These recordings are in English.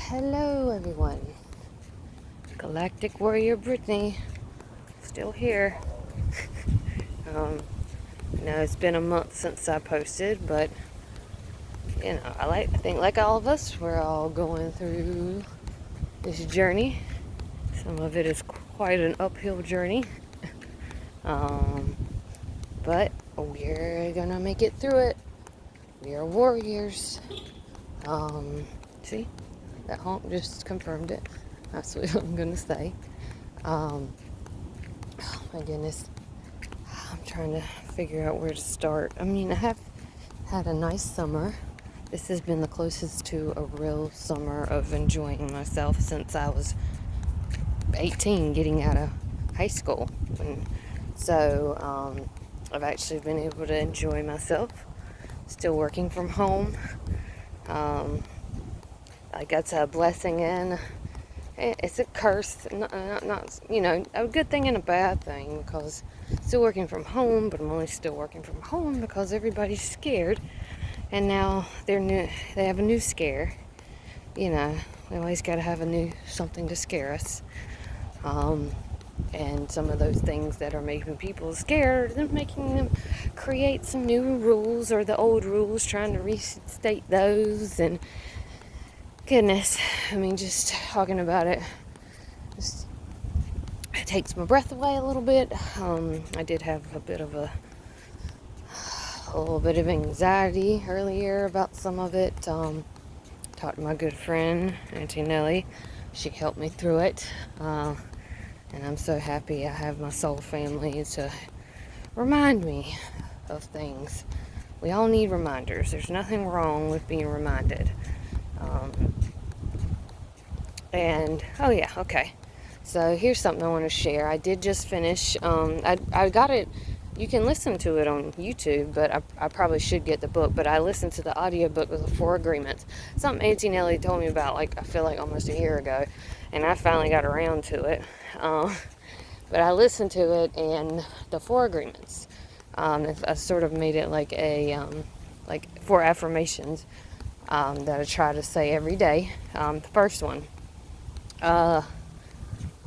Hello everyone. Galactic Warrior Brittany. Still here. I know it's been a month since I posted, but I think like all of us, we're all going through this journey. Some of it is quite an uphill journey. But we're gonna make it through it. We are warriors. See? That honk just confirmed it. That's what I'm gonna say. Oh my goodness. I'm trying to figure out where to start. I mean, I have had a nice summer. This has been the closest to a real summer of enjoying myself since I was 18, getting out of high school. So I've actually been able to enjoy myself. Still working from home. Like that's a blessing and it's a curse, not a good thing and a bad thing, because still working from home, but I'm only still working from home because everybody's scared, and now they have a new scare. We always got to have something to scare us, and some of those things that are making people scared, they're making them create some new rules, or the old rules, trying to restate those. And goodness, I mean, just talking about it takes my breath away a little bit. I did have a little bit of anxiety earlier about some of it. Talked to my good friend, Auntie Nellie. She helped me through it. And I'm so happy I have my soul family to remind me of things. We all need reminders. There's nothing wrong with being reminded. Okay. So here's something I want to share. I did just finish. I got it. You can listen to it on YouTube, but I probably should get the book. But I listened to the audiobook of the Four Agreements. Something Auntie Nellie told me about, I feel like almost a year ago, and I finally got around to it. But I listened to it, and the Four Agreements. I sort of made it like four affirmations that I try to say every day. The first one. Hold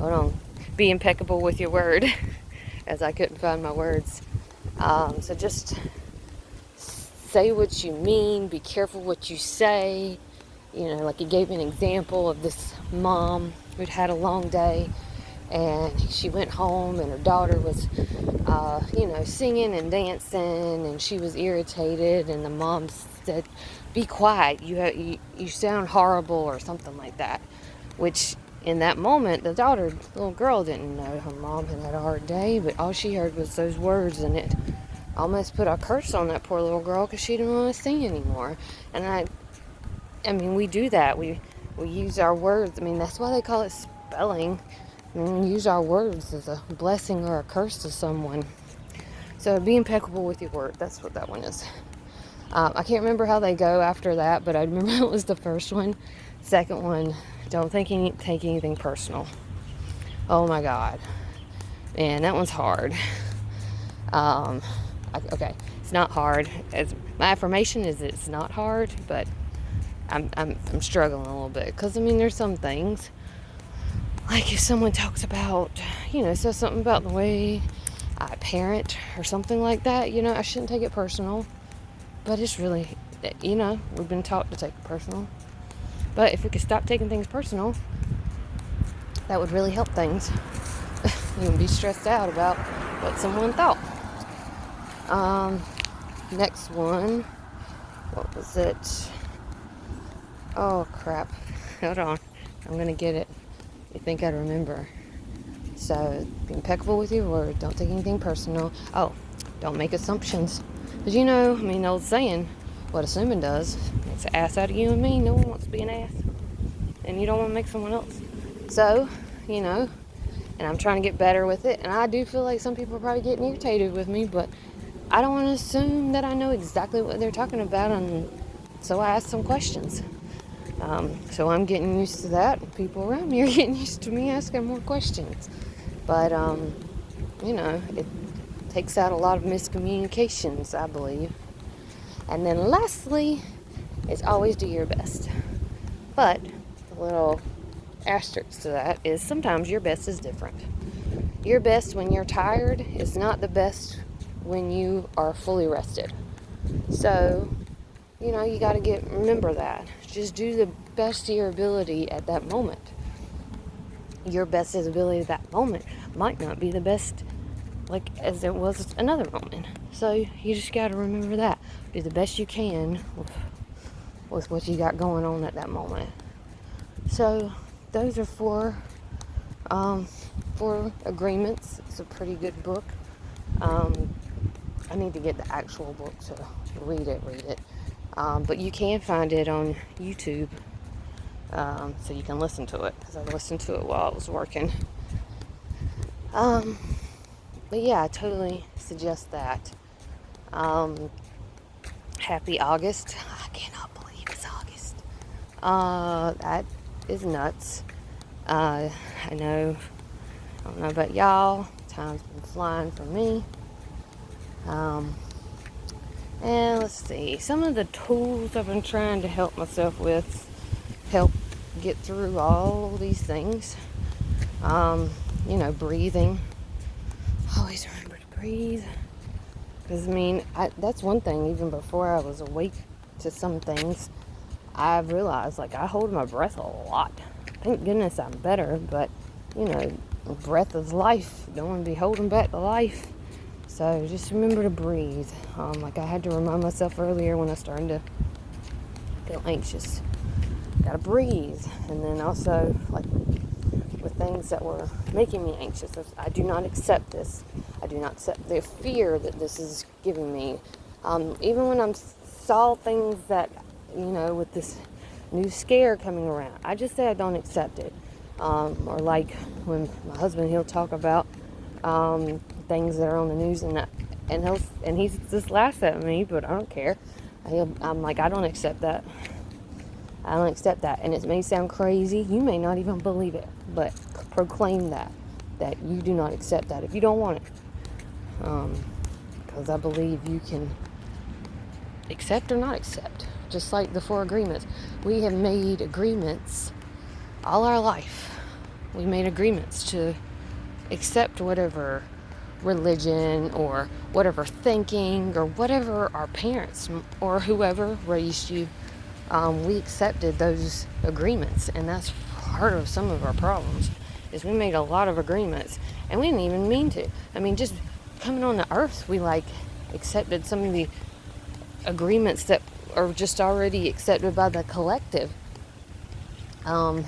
on. Be impeccable with your word, as I couldn't find my words. So just say what you mean. Be careful what you say. He gave me an example of this mom who'd had a long day, and she went home, and her daughter was, singing and dancing, and she was irritated, and the mom said, "Be quiet. You sound horrible," or something like that, which. In that moment, the little girl, didn't know her mom had a hard day, but all she heard was those words, and it almost put a curse on that poor little girl because she didn't want to sing anymore. And I mean, we do that. We use our words. I mean, that's why they call it spelling. I mean, we use our words as a blessing or a curse to someone. So be impeccable with your word. That's what that one is. I can't remember how they go after that, but I remember it was the first one. Second one, don't take anything personal. Oh my God. Man, that one's hard. Okay, it's not hard. My affirmation is it's not hard, but I'm struggling a little bit. Because, I mean, there's some things. Like if someone talks about, says something about the way I parent or something like that, I shouldn't take it personal. But it's really, we've been taught to take it personal. But if we could stop taking things personal, that would really help things. You wouldn't be stressed out about what someone thought. Next one. What was it? Oh, crap. Hold on. I'm going to get it. You think I'd remember. So, be impeccable with your word. Don't take anything personal. Oh, don't make assumptions. Because the old saying, what assuming does, makes an ass out of you and me. No one wants to be an ass. And you don't want to make someone else. So, and I'm trying to get better with it. And I do feel like some people are probably getting irritated with me, but I don't want to assume that I know exactly what they're talking about. And so I ask some questions. So I'm getting used to that. People around me are getting used to me asking more questions. But, it takes out a lot of miscommunications, I believe. And then lastly, is always do your best. But the little asterisk to that is sometimes your best is different. Your best when you're tired is not the best when you are fully rested. So, you got to remember that. Just do the best of your ability at that moment. Your best ability at that moment might not be the best as it was another moment. So you just got to remember that. Do the best you can with what you got going on at that moment. So those are four agreements. It's a pretty good book. I need to get the actual book to read it. But you can find it on YouTube, so you can listen to it, because I listened to it while I was working. But yeah, I totally suggest that. Happy August. I cannot believe it's August. That is nuts. I don't know about y'all. Time's been flying for me. And let's see. Some of the tools I've been trying to help myself with help get through all these things. Breathing. Always remember to breathe. Because, that's one thing. Even before I was awake to some things, I've realized, I hold my breath a lot. Thank goodness I'm better, but, breath is life. Don't want to be holding back the life. So just remember to breathe. I had to remind myself earlier when I started to feel anxious. Gotta breathe. And then also, with things that were making me anxious, I do not accept this. I do not accept the fear that this is giving me. Even when I saw things that, with this new scare coming around, I just say I don't accept it. Or when my husband, he'll talk about things that are on the news, and he just laughs at me, but I don't care. I'm like, I don't accept that. I don't accept that. And it may sound crazy. You may not even believe it, but proclaim that you do not accept that if you don't want it. Because I believe you can accept or not accept. Just like the 4 agreements. We have made agreements all our life. We made agreements to accept whatever religion or whatever thinking or whatever our parents or whoever raised you. We accepted those agreements, and that's part of some of our problems, is we made a lot of agreements, and we didn't even mean to. Just coming on the earth, we accepted some of the agreements that are just already accepted by the collective. We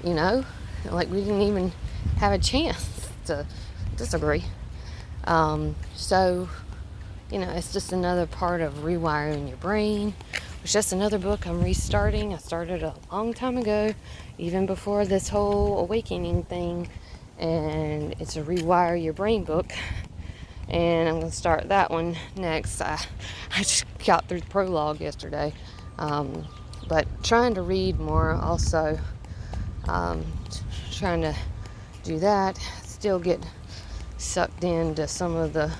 didn't even have a chance to disagree. It's just another part of rewiring your brain. It's just another book I'm restarting. I started a long time ago, even before this whole awakening thing, and it's a rewire your brain book, and I'm going to start that one next. I just got through the prologue yesterday, but trying to read more also, trying to do that. Still get sucked into some of the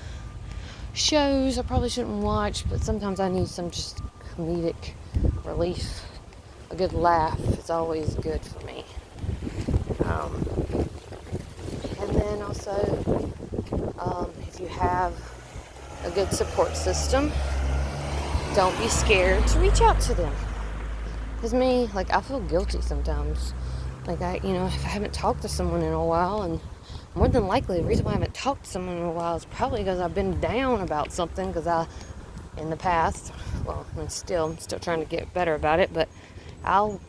shows I probably shouldn't watch, but sometimes I need some just comedic relief. A good laugh is always good for me. And then also, if you have a good support system, don't be scared to reach out to them. Because I feel guilty sometimes. If I haven't talked to someone in a while, and more than likely the reason why I haven't talked to someone in a while is probably because I've been down about something, because in the past, I'm still trying to get better about it, but I'll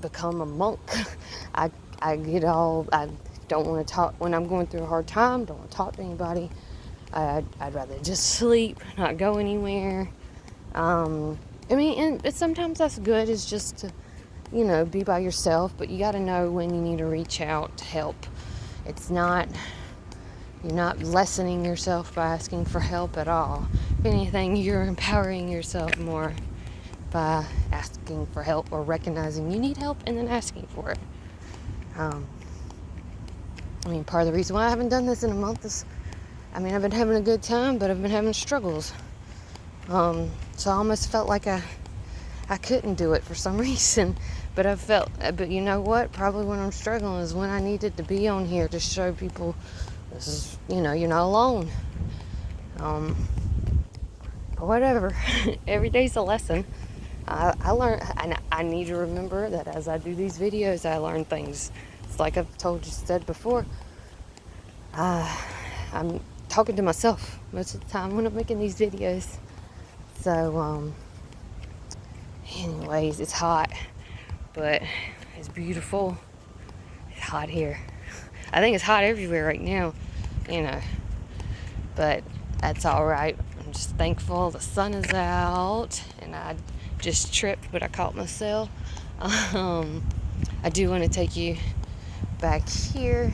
become a monk. I don't want to talk when I'm going through a hard time. Don't want to talk to anybody. I'd rather just sleep, not go anywhere. And sometimes that's good, is just to, be by yourself, but you got to know when you need to reach out to help. You're not lessening yourself by asking for help at all. If anything, you're empowering yourself more by asking for help, or recognizing you need help and then asking for it. Part of the reason why I haven't done this in a month is, I've been having a good time, but I've been having struggles. So I almost felt like I I couldn't do it for some reason. But but you know what? Probably when I'm struggling is when I needed to be on here to show people this is, you're not alone. But whatever. Every day's a lesson. I learn, and I need to remember that as I do these videos, I learn things. It's like I've said before. I'm talking to myself most of the time when I'm making these videos. So, anyways, it's hot, but it's beautiful. It's hot here. I think it's hot everywhere right now, but that's all right. I'm just thankful the sun is out, and I just tripped, but I caught myself. I do want to take you back here.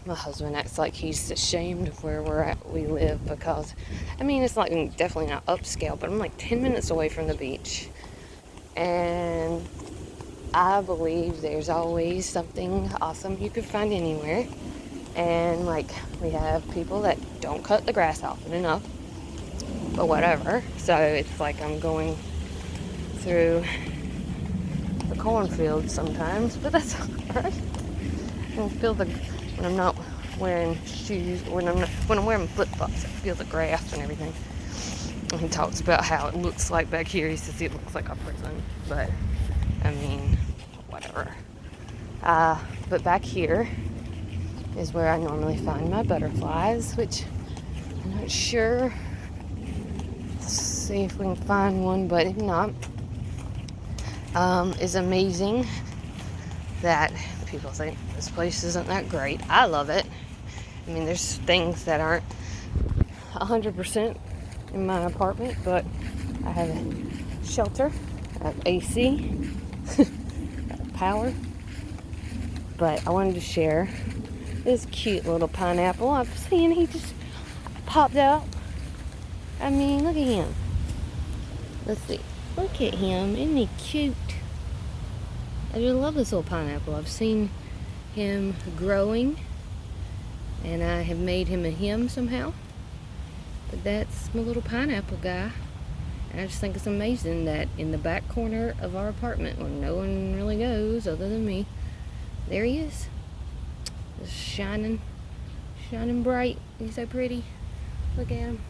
My husband acts like he's ashamed of where we live, because it's like definitely not upscale, but I'm like 10 minutes away from the beach, and I believe there's always something awesome you could find anywhere. And like, we have people that don't cut the grass often enough, but whatever. So it's like I'm going through the cornfield sometimes, but that's alright. I can feel when I'm not wearing shoes, when I'm wearing flip-flops, I feel the grass and everything. And he talks about how it looks like back here. He says it looks like a prison, but whatever. But back here is where I normally find my butterflies, which I'm not sure. Let's see if we can find one, but if not, it's amazing that people think this place isn't that great. I love it. There's things that aren't 100% in my apartment, but I have a shelter, I have AC, power. But I wanted to share this cute little pineapple. I've seen he just popped out. Look at him. Let's see. Look at him. Isn't he cute? I just love this little pineapple. I've seen him growing, and I have made him a him somehow. But that's my little pineapple guy. And I just think it's amazing that in the back corner of our apartment, where no one really goes other than me, there he is. Just shining bright. He's so pretty. Look at him.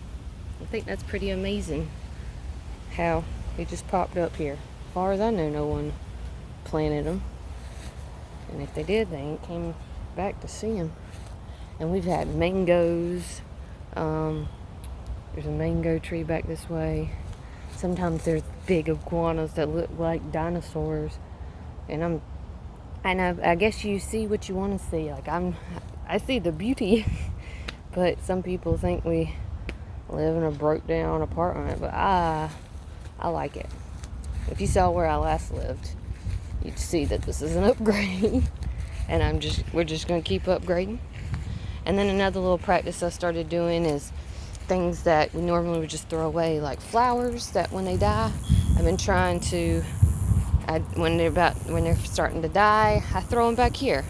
I think that's pretty amazing how he just popped up here. As far as I know, no one planted him. And if they did, they ain't came back to see him. And we've had mangoes. There's a mango tree back this way. Sometimes there's big iguanas that look like dinosaurs. And I guess you see what you want to see. Like, I see the beauty. But some people think we live in a broke down apartment, but I like it. If you saw where I last lived, you'd see that this is an upgrade. And we're just going to keep upgrading. And then another little practice I started doing is things that we normally would just throw away, like flowers that when they die, I've been trying to, when they're starting to die, I throw them back here.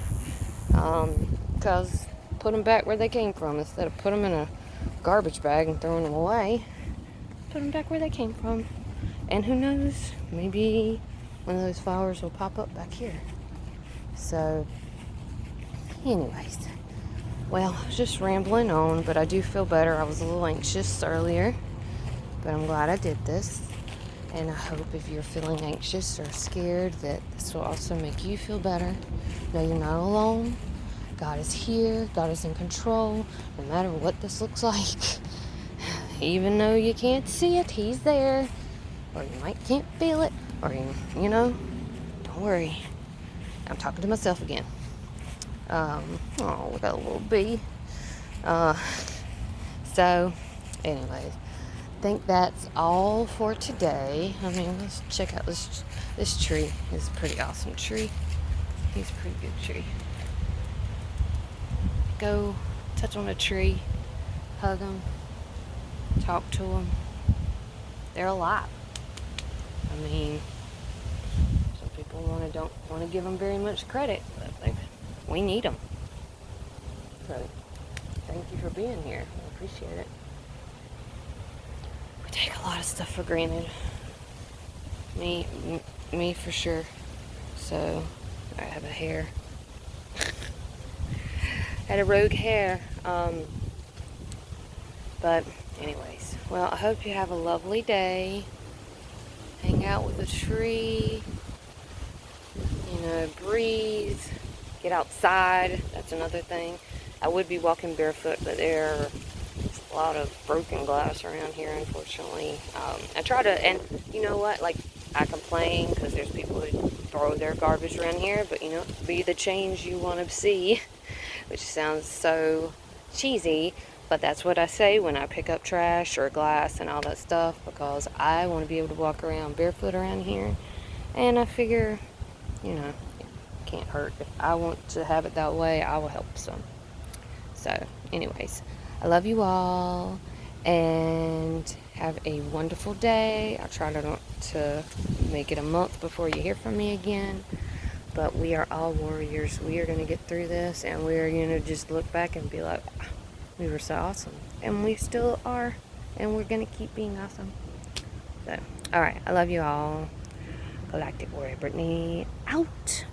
Because put them back where they came from. Instead of put them in a garbage bag and throwing them away, put them back where they came from. And who knows, maybe one of those flowers will pop up back here. So, anyways, well, I was just rambling on, but I do feel better. I was a little anxious earlier, but I'm glad I did this. And I hope if you're feeling anxious or scared that this will also make you feel better. No, you're not alone. God is here. God is in control. No matter what this looks like. Even though you can't see it, He's there. Or you can't feel it. Or, don't worry. I'm talking to myself again. We got a little bee. So, anyways, I think that's all for today. Let's check out this tree. It's a pretty awesome tree. He's a pretty good tree. Go touch on a tree, hug them, talk to them. They're alive. Some people don't want to give them very much credit, but we need them. So, thank you for being here. I appreciate it. We take a lot of stuff for granted. Me for sure. So I have a hair. Had a rogue hair. But anyways, well, I hope you have a lovely day. Hang out with a tree. Breathe. Get outside. That's another thing. I would be walking barefoot, but there's a lot of broken glass around here, unfortunately. I try to, and you know what? Like, I complain because there's people who throw their garbage around here, but be the change you want to see, which sounds so cheesy, but that's what I say when I pick up trash or glass and all that stuff, because I want to be able to walk around barefoot around here, and I figure, it can't hurt. If I want to have it that way, I will help some. So, anyways, I love you all, and have a wonderful day. I'll try to make it a month before you hear from me again. But we are all warriors. We are going to get through this, and we are going to just look back and be like, we were so awesome. And we still are, and we're going to keep being awesome. So, alright, I love you all. Galactic Warrior Brittany, out.